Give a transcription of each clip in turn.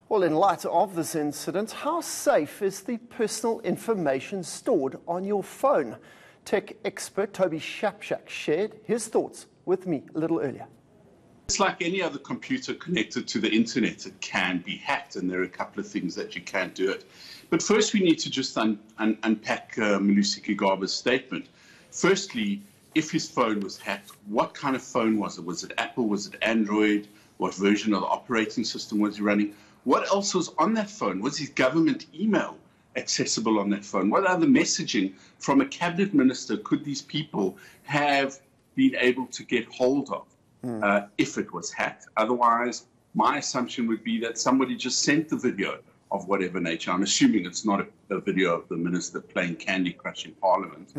Well, in light of this incident, how safe is the personal information stored on your phone? Tech expert Toby Shapshak shared his thoughts with me a little earlier. It's like any other computer connected to the internet. It can be hacked, and there are a couple of things that you can't do it. But first, we need to just unpack Malusi Gigaba's statement. Firstly, if his phone was hacked, what kind of phone was it? Was it Apple? Was it Android? What version of the operating system was he running? What else was on that phone? Was his government email accessible on that phone? What other messaging from a cabinet minister could these people have been able to get hold of if it was hacked? Otherwise, my assumption would be that somebody just sent the video of whatever nature. I'm assuming it's not a video of the minister playing Candy Crush in Parliament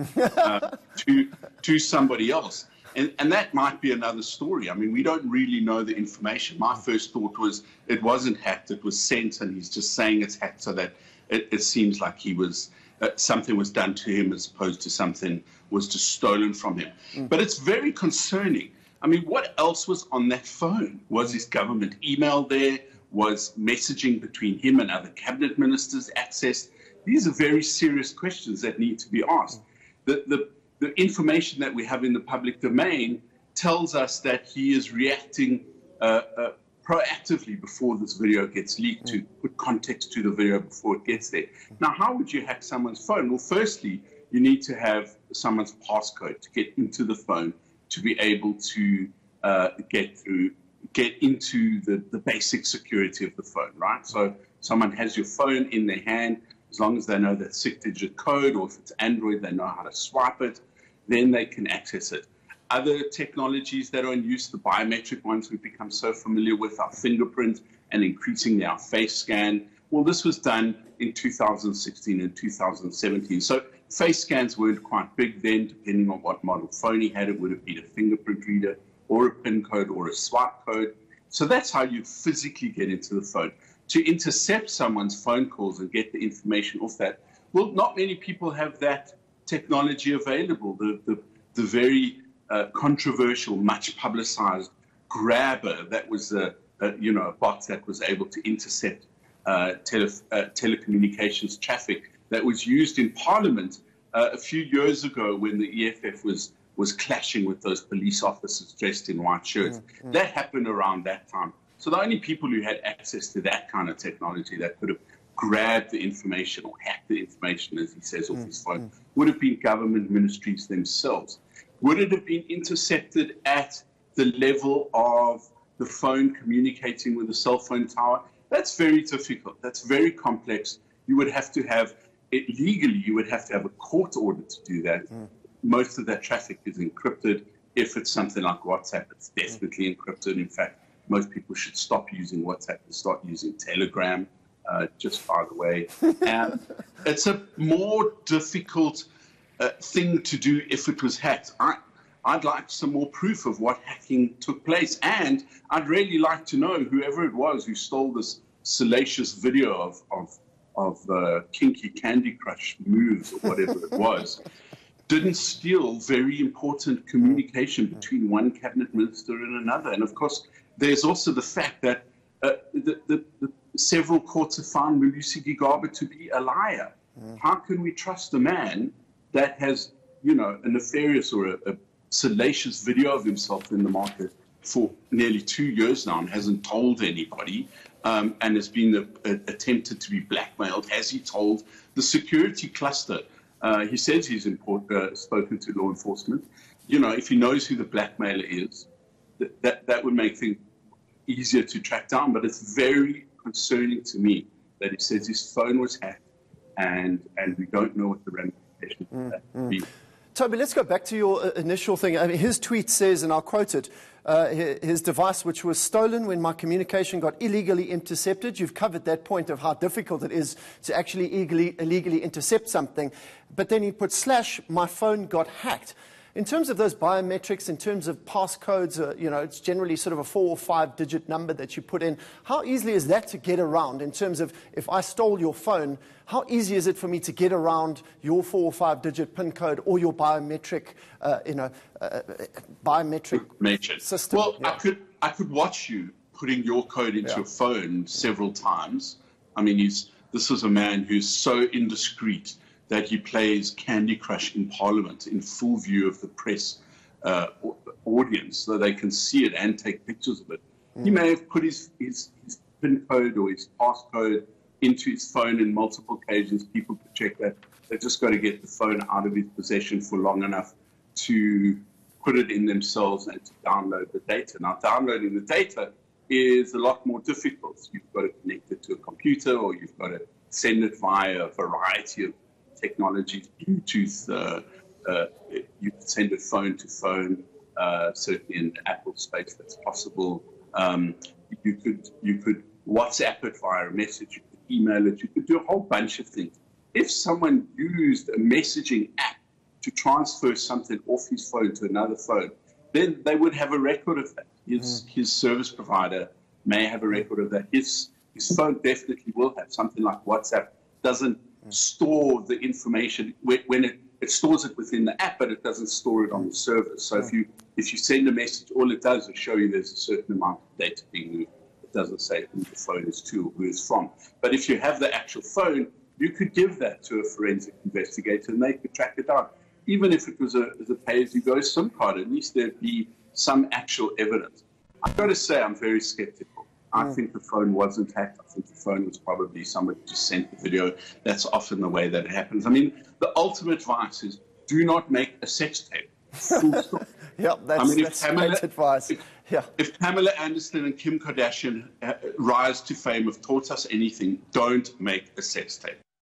to somebody else. And that might be another story. I mean, we don't really know the information. My first thought was it wasn't hacked, it was sent, and he's just saying it's hacked so that it seems like he was something was done to him as opposed to something was just stolen from him. But it's very concerning. I mean, what else was on that phone? Was his government email there? Was messaging between him and other cabinet ministers accessed? These are very serious questions that need to be asked. The information that we have in the public domain tells us that he is reacting proactively before this video gets leaked, to put context to the video before it gets there. Now, how would you hack someone's phone? Well, firstly, you need to have someone's passcode to get into the phone to be able to get into the basic security of the phone, right? So someone has your phone in their hand, as long as they know that 6-digit code, or if it's Android, they know how to swipe it, then they can access it. Other technologies that are in use, the biometric ones we've become so familiar with, our fingerprint and increasingly our face scan. Well, this was done in 2016 and 2017. So face scans weren't quite big then, depending on what model phone he had. It would have been a fingerprint reader or a PIN code or a swipe code. So that's how you physically get into the phone. To intercept someone's phone calls and get the information off that, well, not many people have that technology available. The very controversial, much publicized Grabber, that was a bot that was able to intercept telecommunications traffic that was used in Parliament a few years ago when the EFF was clashing with those police officers dressed in white shirts. That happened around that time. So the only people who had access to that kind of technology that could have grabbed the information or hacked the information, as he says, off his phone, would have been government ministries themselves. Would it have been intercepted at the level of the phone communicating with a cell phone tower? That's very difficult. That's very complex. You would have to have it legally. You would have to have a court order to do that. Most of that traffic is encrypted. If it's something like WhatsApp, it's definitely encrypted. In fact, most people should stop using WhatsApp and start using Telegram, just by the way. It's a more difficult thing to do if it was hacked. I'd like some more proof of what hacking took place. And I'd really like to know whoever it was who stole this salacious video of kinky Candy Crush moves or whatever it was, didn't steal very important communication between one cabinet minister and another. And of course, there's also the fact that the several courts have found Malusi Gigaba to be a liar. How can we trust a man that has, a nefarious or a salacious video of himself in the market for nearly 2 years now and hasn't told anybody, and has been attempted to be blackmailed? Has he told the security cluster? He says he's spoken to law enforcement. If he knows who the blackmailer is, that would make things easier to track down. But it's very concerning to me that he says his phone was hacked, and we don't know what the ramifications of that would be. Toby, let's go back to your initial thing. I mean, his tweet says, and I'll quote it, his device, which was stolen when my communication got illegally intercepted. You've covered that point of how difficult it is to actually illegally intercept something. But then he put / my phone got hacked. In terms of those biometrics, in terms of passcodes, it's generally sort of a 4 or 5 digit number that you put in. How easily is that to get around in terms of if I stole your phone, how easy is it for me to get around your 4 or 5 digit PIN code or your biometric, biometric system? Well, yeah. I could watch you putting your code into Yeah. your phone several times. I mean, this is a man who's so indiscreet that he plays Candy Crush in Parliament in full view of the press audience so they can see it and take pictures of it. He may have put his PIN code or his passcode into his phone in multiple occasions. People could check that. They've just got to get the phone out of his possession for long enough to put it in themselves and to download the data. Now, downloading the data is a lot more difficult. You've got to connect it to a computer, or you've got to send it via a variety of technologies, Bluetooth. You can send it phone to phone. Certainly in the Apple space, that's possible. You could WhatsApp it via a message. You could email it. You could do a whole bunch of things. If someone used a messaging app to transfer something off his phone to another phone, then they would have a record of that. His service provider may have a record of that. His phone definitely will have. Something like WhatsApp doesn't store the information when it stores it within the app, but it doesn't store it on the server. So if you send a message, all it does is show you there's a certain amount of data being moved. It doesn't say who the phone is to or who it's from. But if you have the actual phone, you could give that to a forensic investigator and they could track it down. Even if it was a pay-as-you-go SIM card, at least there'd be some actual evidence. I've got to say I'm very skeptical. I think the phone wasn't hacked. I think the phone was probably somebody just sent the video. That's often the way that it happens. I mean, the ultimate advice is do not make a sex tape. Full stop. Yep, that's great advice. If Pamela Anderson and Kim Kardashian rise to fame have taught us anything, don't make a sex tape.